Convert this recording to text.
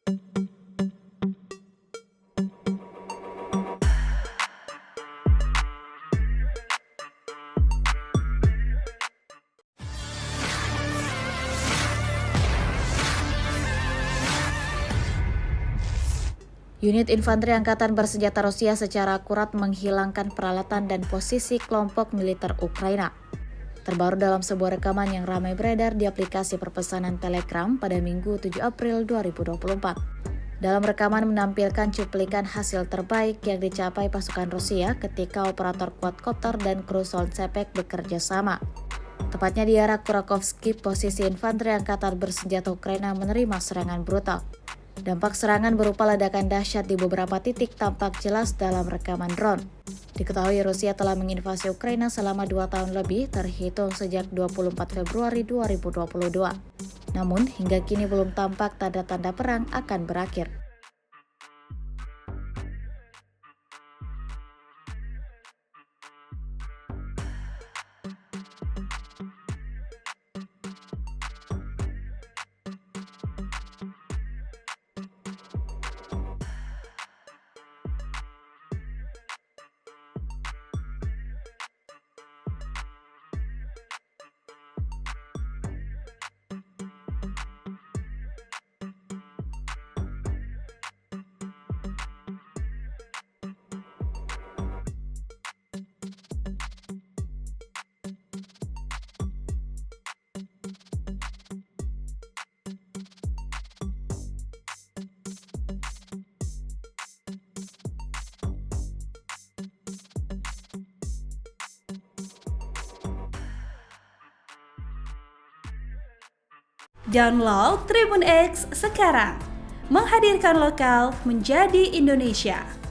Unit infanteri Angkatan Bersenjata Rusia secara akurat menghilangkan peralatan dan posisi kelompok militer Ukraina. Terbaru dalam sebuah rekaman yang ramai beredar di aplikasi perpesanan Telegram pada Minggu 7 April 2024. Dalam rekaman menampilkan cuplikan hasil terbaik yang dicapai pasukan Rusia ketika operator quadcopter dan kru Sound-Sepek bekerja sama. Tepatnya di arah Kurakovsky, posisi infanteri Angkatan Bersenjata Ukraina menerima serangan brutal. Dampak serangan berupa ledakan dahsyat di beberapa titik tampak jelas dalam rekaman drone. Diketahui Rusia telah menginvasi Ukraina selama 2 tahun lebih, terhitung sejak 24 Februari 2022. Namun, hingga kini belum tampak tanda-tanda perang akan berakhir. Download Tribun X sekarang, menghadirkan lokal menjadi Indonesia.